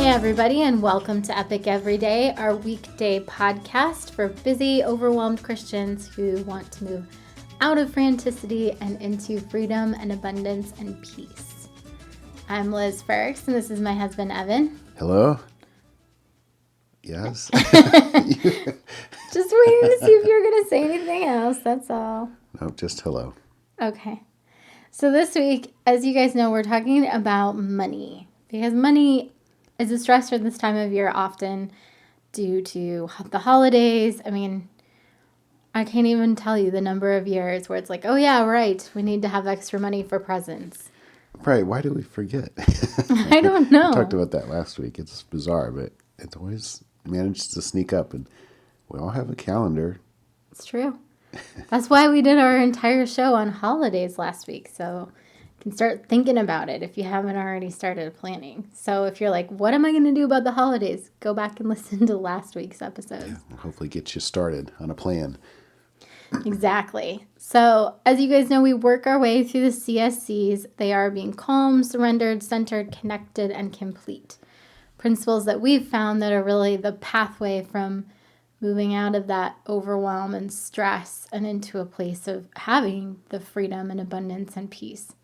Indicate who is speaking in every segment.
Speaker 1: Hey everybody, and welcome to Epic Everyday, our weekday podcast for busy, overwhelmed Christians who want to move out of franticity and into freedom and abundance and peace. I'm Liz First, and this is my husband, Evan.
Speaker 2: Hello? Yes?
Speaker 1: Just waiting to see if you're going to say anything else, that's all.
Speaker 2: No, just hello.
Speaker 1: Okay. So this week, as you guys know, we're talking about money. Because money is a stressor this time of year, often due to the holidays. I mean, I can't even tell you the number of years where it's like, oh yeah, right, we need to have extra money for presents.
Speaker 2: Right, why do we forget?
Speaker 1: I don't know.
Speaker 2: We talked about that last week. It's bizarre, but it's always managed to sneak up, and we all have a calendar.
Speaker 1: It's true. That's why we did our entire show on holidays last week, so you can start thinking about it if you haven't already started planning. So if you're like, what am I going to do about the holidays? Go back and listen to last week's episode.
Speaker 2: Yeah, hopefully get you started on a plan.
Speaker 1: Exactly. So as you guys know, we work our way through the CSCs. They are being calm, surrendered, centered, connected, and complete. Principles that we've found that are really the pathway from moving out of that overwhelm and stress and into a place of having the freedom and abundance and peace.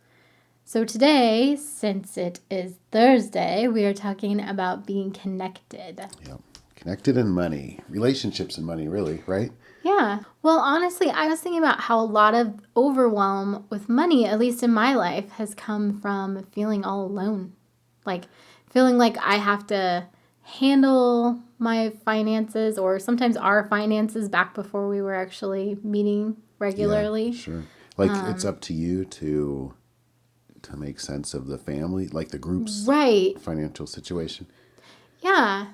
Speaker 1: So today, since it is Thursday, we are talking about being connected.
Speaker 2: Yep. Connected and money. Relationships and money, really, right?
Speaker 1: Yeah. Well, honestly, I was thinking about how a lot of overwhelm with money, at least in my life, has come from feeling all alone. Like feeling like I have to handle my finances, or sometimes our finances, back before we were actually meeting regularly.
Speaker 2: Yeah, sure. Like it's up to you to make sense of the family, like the group's
Speaker 1: right
Speaker 2: financial situation.
Speaker 1: Yeah.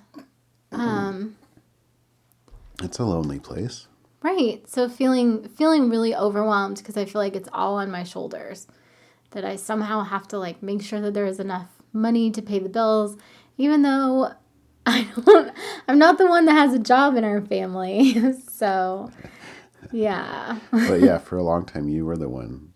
Speaker 2: It's a lonely place.
Speaker 1: Right. So feeling really overwhelmed because I feel like it's all on my shoulders. That I somehow have to like make sure that there is enough money to pay the bills, even though I'm not the one that has a job in our family. So, yeah.
Speaker 2: But yeah, for a long time you were the one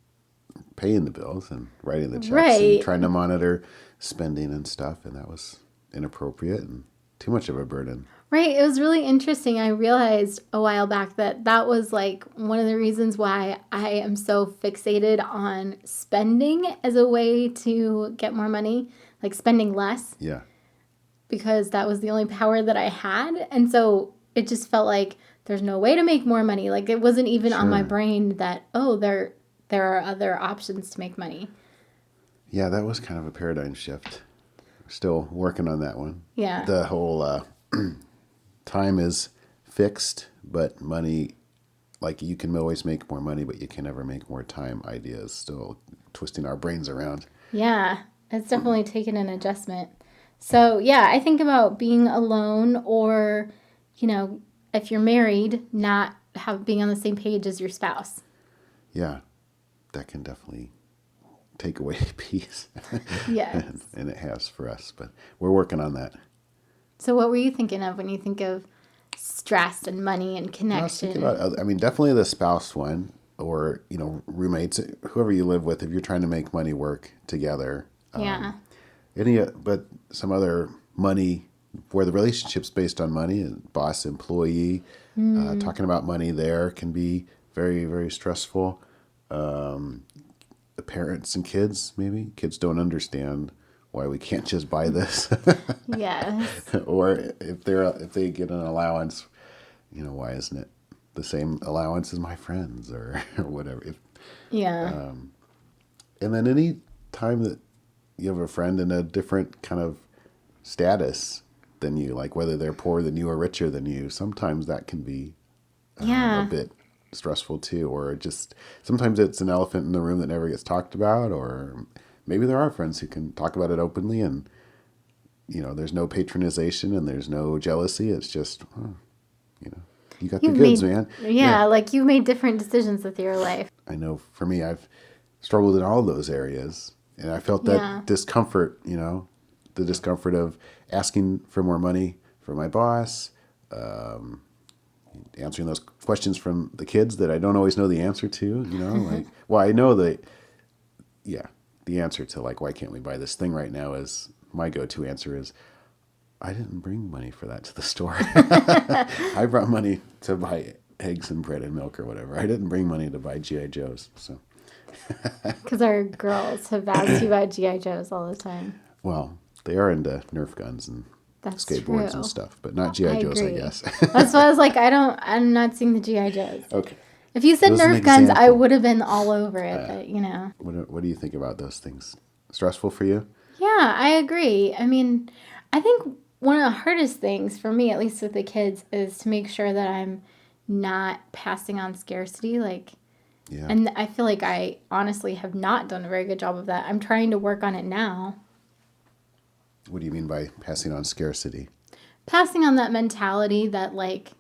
Speaker 2: paying the bills and writing the checks
Speaker 1: right.
Speaker 2: and trying to monitor spending and stuff, and that was inappropriate and too much of a burden.
Speaker 1: Right. It was really interesting. I realized a while back that was like one of the reasons why I am so fixated on spending as a way to get more money, like spending less.
Speaker 2: Yeah. Because
Speaker 1: that was the only power that I had. And so it just felt like there's no way to make more money. Like it wasn't even on my brain that, oh, there are other options to make money.
Speaker 2: Yeah, that was kind of a paradigm shift. Still working on that one.
Speaker 1: Yeah.
Speaker 2: The whole time is fixed, but money, like you can always make more money, but you can never make more time. Idea is still twisting our brains around.
Speaker 1: Yeah, it's definitely taken an adjustment. So, yeah, I think about being alone, or, if you're married, not being on the same page as your spouse.
Speaker 2: Yeah, that can definitely take away peace.
Speaker 1: Yes.
Speaker 2: and it has for us, but we're working on that.
Speaker 1: So what were you thinking of when you think of stress and money and connection?
Speaker 2: I was thinking about, definitely the spouse one, or, roommates, whoever you live with, if you're trying to make money work together.
Speaker 1: Yeah.
Speaker 2: But some other money where the relationship's based on money, and boss employee, talking about money there can be very, very stressful. The parents and kids, maybe kids don't understand why we can't just buy this.
Speaker 1: Yes.
Speaker 2: Or if they get an allowance, why isn't it the same allowance as my friends or whatever?
Speaker 1: Yeah.
Speaker 2: And then any time that you have a friend in a different kind of status than you, like whether they're poorer than you or richer than you, sometimes that can be a bit stressful too. Or just sometimes it's an elephant in the room that never gets talked about, or maybe there are friends who can talk about it openly and, there's no patronization and there's no jealousy. It's just, you got the goods, man.
Speaker 1: Yeah, like you've made different decisions with your life.
Speaker 2: I know for me, I've struggled in all those areas. And I felt that discomfort, the discomfort of asking for more money from my boss, answering those questions from the kids that I don't always know the answer to, I know the answer to, like, why can't we buy this thing right now is, my go-to answer is, I didn't bring money for that to the store. I brought money to buy eggs and bread and milk or whatever. I didn't bring money to buy G.I. Joes. So,
Speaker 1: Because our girls have asked you about G.I. Joes all the time.
Speaker 2: well, they are into Nerf guns and
Speaker 1: That's
Speaker 2: skateboards
Speaker 1: true.
Speaker 2: and stuff, but not G.I. Joes, I
Speaker 1: agree.
Speaker 2: guess.
Speaker 1: That's why I was like, I'm not seeing the G.I. Joes.
Speaker 2: Okay.
Speaker 1: If you said
Speaker 2: It was an
Speaker 1: Nerf guns, I
Speaker 2: example.
Speaker 1: would have been all over it, but you know.
Speaker 2: What do you think about those things? Stressful for you?
Speaker 1: Yeah, I agree. I mean, I think one of the hardest things for me, at least with the kids, is to make sure that I'm not passing on scarcity. Like,
Speaker 2: Yeah.
Speaker 1: and I feel like I honestly have not done a very good job of that. I'm trying to work on it now.
Speaker 2: What do you mean by passing on scarcity?
Speaker 1: Passing on that mentality that, like,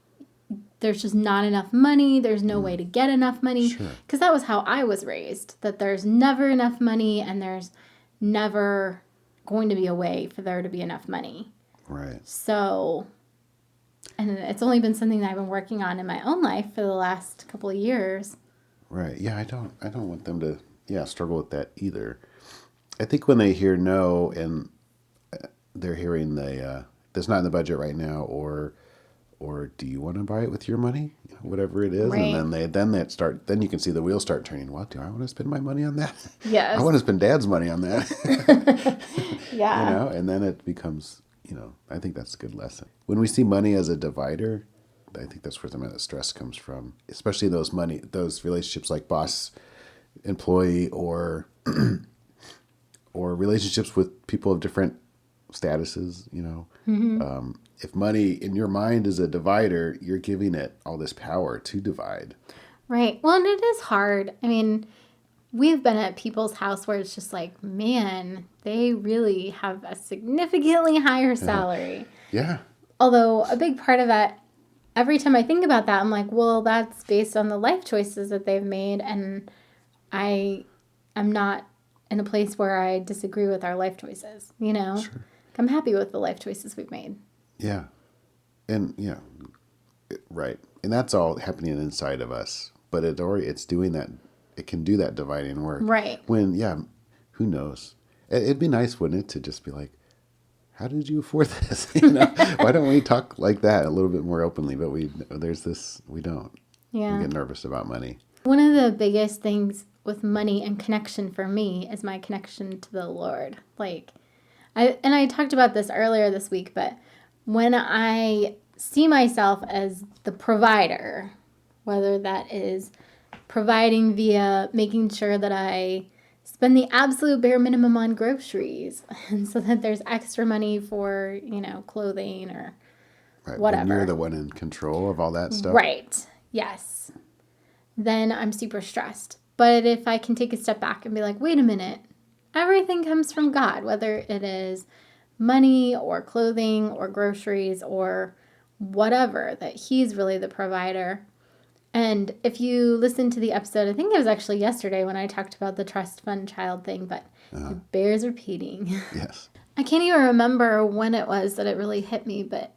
Speaker 1: there's just not enough money, there's no way to get enough money.
Speaker 2: Sure.
Speaker 1: Because that was how I was raised, that there's never enough money and there's never going to be a way for there to be enough money.
Speaker 2: Right.
Speaker 1: So, and it's only been something that I've been working on in my own life for the last couple of years.
Speaker 2: Right. Yeah, I don't want them to struggle with that either. I think when they hear no and they're hearing that's not in the budget right now, or do you want to buy it with your money? Whatever it is.
Speaker 1: Right.
Speaker 2: And then you can see the wheels start turning. What, do I want to spend my money on that?
Speaker 1: Yes.
Speaker 2: I want to spend Dad's money on that.
Speaker 1: Yeah.
Speaker 2: And then it becomes, I think that's a good lesson. When we see money as a divider, I think that's where some of the stress comes from, especially those relationships like boss, employee, or relationships with people of different statuses, if money in your mind is a divider, you're giving it all this power to divide.
Speaker 1: Right. Well, and it is hard. I mean, we've been at people's house where it's just like, man, they really have a significantly higher salary.
Speaker 2: Yeah.
Speaker 1: Although a big part of that, every time I think about that, I'm like, well, that's based on the life choices that they've made. And I'm not in a place where I disagree with our life choices,
Speaker 2: Sure.
Speaker 1: I'm happy with the life choices we've made.
Speaker 2: Yeah. And right. And that's all happening inside of us. But it's doing that. It can do that dividing work.
Speaker 1: Right.
Speaker 2: When, who knows? It'd be nice, wouldn't it, to just be like, how did you afford this? Why don't we talk like that a little bit more openly? But we don't.
Speaker 1: Yeah.
Speaker 2: We get nervous about money.
Speaker 1: One of the biggest things with money and connection for me is my connection to the Lord. Like, I talked about this earlier this week, but when I see myself as the provider, whether that is providing via making sure that I spend the absolute bare minimum on groceries, and so that there's extra money for, clothing or
Speaker 2: Right.
Speaker 1: whatever.
Speaker 2: When you're the one in control of all that stuff.
Speaker 1: Right. Yes. Then I'm super stressed. But if I can take a step back and be like, wait a minute, everything comes from God, whether it is money or clothing or groceries or whatever, that He's really the provider. And if you listen to the episode, I think it was actually yesterday when I talked about the trust fund child thing, but it bears repeating.
Speaker 2: Yes.
Speaker 1: I can't even remember when it was that it really hit me, but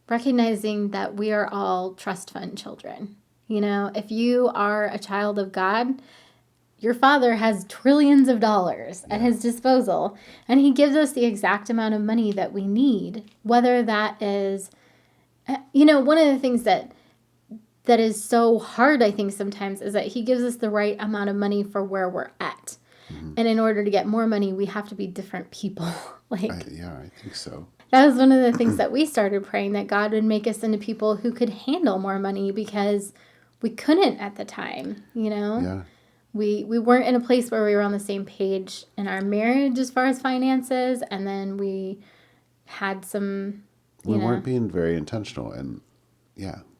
Speaker 1: recognizing that we are all trust fund children. If you are a child of God, your Father has trillions of dollars at His disposal, and He gives us the exact amount of money that we need, whether that is, one of the things that is so hard, I think, sometimes is that He gives us the right amount of money for where we're at. Mm-hmm. And in order to get more money, we have to be different people.
Speaker 2: I think so.
Speaker 1: That was one of the things that we started praying, that God would make us into people who could handle more money, because we couldn't at the time,
Speaker 2: Yeah.
Speaker 1: We weren't in a place where we were on the same page in our marriage as far as finances, and then we had some,
Speaker 2: We weren't being very intentional, and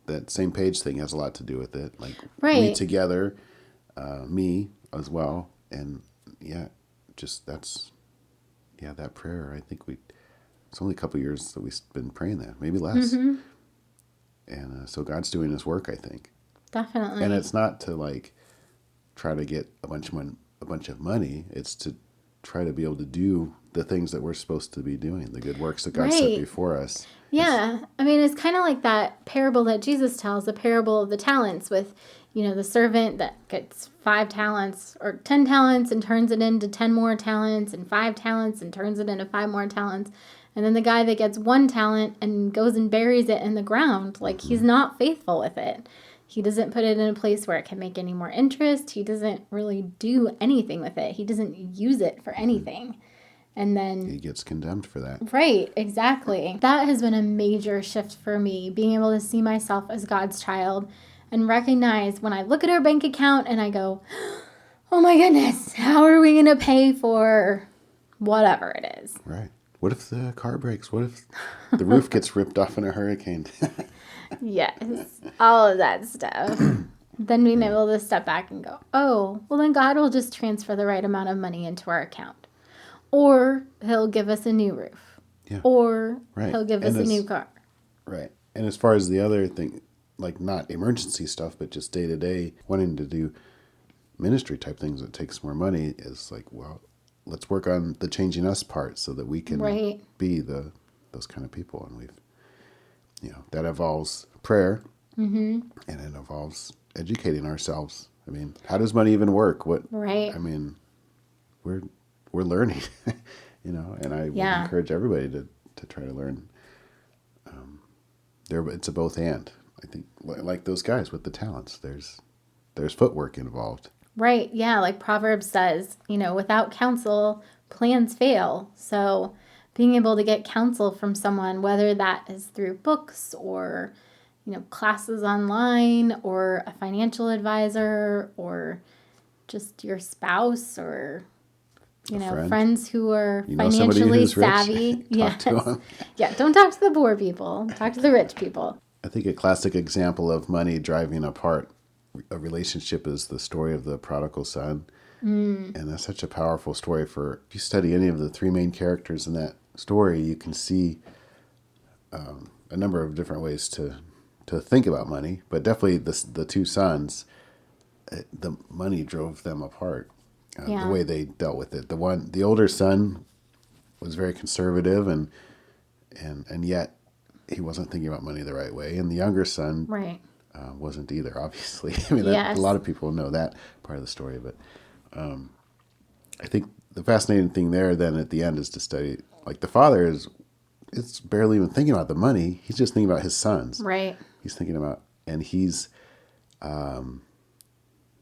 Speaker 2: that same page thing has a lot to do with it. Like, we together, me as well, and just that prayer. I think it's only a couple of years that we've been praying that, maybe less. Mm-hmm. And so God's doing His work, I think.
Speaker 1: Definitely.
Speaker 2: And it's not to like try to get a bunch of money. It's to try to be able to do the things that we're supposed to be doing, the good works that God set before us.
Speaker 1: Yeah. I mean, it's kind of like that parable that Jesus tells, the parable of the talents, with, the servant that gets 5 talents or 10 talents and turns it into 10 more talents, and 5 talents and turns it into 5 more talents. And then the guy that gets 1 talent and goes and buries it in the ground, like he's not faithful with it. He doesn't put it in a place where it can make any more interest. He doesn't really do anything with it. He doesn't use it for anything. And then
Speaker 2: he gets condemned for that.
Speaker 1: Right, exactly. That has been a major shift for me, being able to see myself as God's child and recognize when I look at our bank account and I go, oh my goodness, how are we going to pay for whatever it is?
Speaker 2: Right. What if the car breaks? What if the roof gets ripped off in a hurricane?
Speaker 1: Yes, all of that stuff. Then being able to step back and go, oh, well then God will just transfer the right amount of money into our account. Or he'll give us a new roof.
Speaker 2: Yeah.
Speaker 1: Or
Speaker 2: Right.
Speaker 1: he'll give us a new car.
Speaker 2: Right. And as far as the other thing, like not emergency stuff, but just day to day, wanting to do ministry type things that takes more money is like, well, let's work on the changing us part so that we can be those kind of people. And that involves prayer, and it involves educating ourselves. I mean, how does money even work?
Speaker 1: Right.
Speaker 2: I mean, we're learning, and I would encourage everybody to try to learn. It's a both and. I think like those guys with the talents, there's footwork involved.
Speaker 1: Right. Yeah. Like Proverbs says, without counsel, plans fail. So being able to get counsel from someone, whether that is through books or, classes online or a financial advisor or just your spouse or, friends who are financially savvy.
Speaker 2: Talk to them.
Speaker 1: Yeah. Don't talk to the poor people. Talk to the rich people.
Speaker 2: I think a classic example of money driving apart a relationship is the story of the prodigal son. And that's such a powerful story if you study any of the three main characters in that story, you can see a number of different ways to think about money, but definitely the two sons, the money drove them apart. The way they dealt with it. The older son was very conservative and yet he wasn't thinking about money the right way. And the younger son wasn't either, obviously. I mean, a lot of people know that part of the story, but I think the fascinating thing there then at the end is to study, like the father it's barely even thinking about the money. He's just thinking about his sons.
Speaker 1: Right.
Speaker 2: He's thinking about, and he's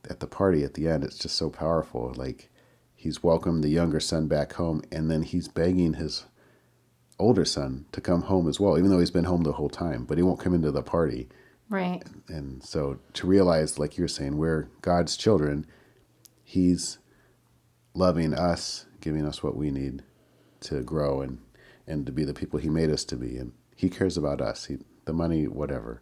Speaker 2: at the party at the end, it's just so powerful. Like he's welcomed the younger son back home, and then he's begging his older son to come home as well, even though he's been home the whole time, but he won't come into the party.
Speaker 1: Right.
Speaker 2: And so to realize, like you're saying, we're God's children, he's loving us, giving us what we need to grow and to be the people he made us to be. And he cares about us, the money, whatever.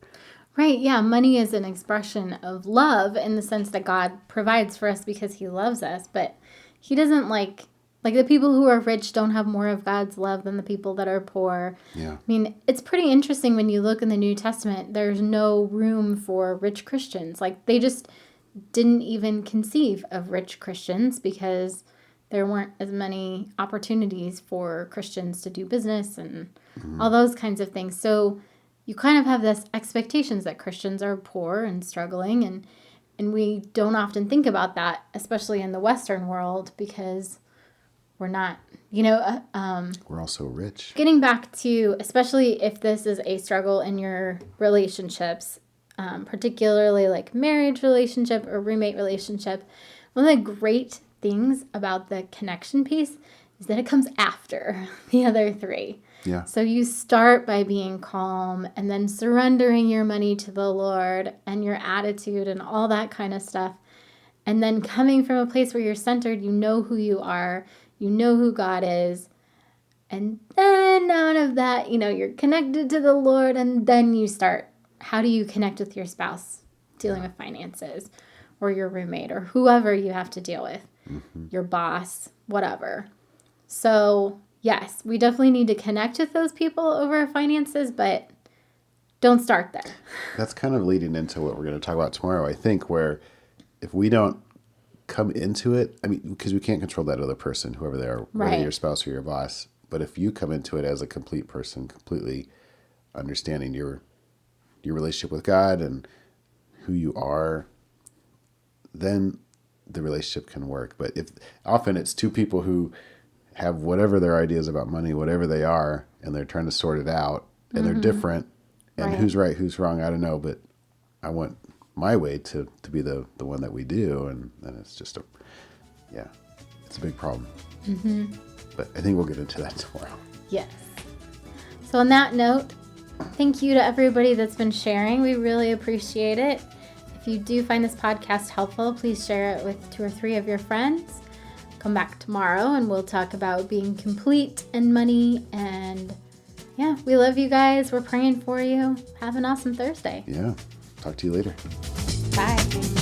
Speaker 1: Right. Yeah. Money is an expression of love in the sense that God provides for us because he loves us, but he doesn't like the people who are rich don't have more of God's love than the people that are poor.
Speaker 2: Yeah.
Speaker 1: I mean, it's pretty interesting when you look in the New Testament, there's no room for rich Christians. Like they just didn't even conceive of rich Christians because there weren't as many opportunities for Christians to do business and all those kinds of things. So you kind of have this expectations that Christians are poor and struggling, and we don't often think about that, especially in the Western world, because we're not,
Speaker 2: we're also rich.
Speaker 1: Getting back to, especially if this is a struggle in your relationships, particularly like marriage relationship or roommate relationship, one of the great things about the connection piece is that it comes after the other three.
Speaker 2: Yeah.
Speaker 1: So you start by being calm and then surrendering your money to the Lord and your attitude and all that kind of stuff. And then coming from a place where you're centered, you know who you are, you know who God is. And then out of that, you're connected to the Lord, and then you start, how do you connect with your spouse dealing with finances, or your roommate, or whoever you have to deal with, your boss, whatever. So yes, we definitely need to connect with those people over finances, but don't start there.
Speaker 2: That's kind of leading into what we're going to talk about tomorrow, I think, where if we don't come into it, I mean, because we can't control that other person, whoever they are, whether your spouse or your boss. But if you come into it as a complete person, completely understanding your relationship with God and who you are, then the relationship can work. But if often it's two people who have whatever their ideas about money, whatever they are, and they're trying to sort it out, and they're different, and who's right, who's wrong, I don't know, but I want my way to be the one that we do, and it's just it's a big problem. But I think we'll get into that tomorrow.
Speaker 1: Yes. So on that note, thank you to everybody that's been sharing. We really appreciate it. If you do find this podcast helpful, please share it with 2 or 3 of your friends. Come back tomorrow and we'll talk about being complete and money. And yeah, we love you guys. We're praying for you. Have an awesome Thursday.
Speaker 2: Yeah. Talk to you later.
Speaker 1: Bye.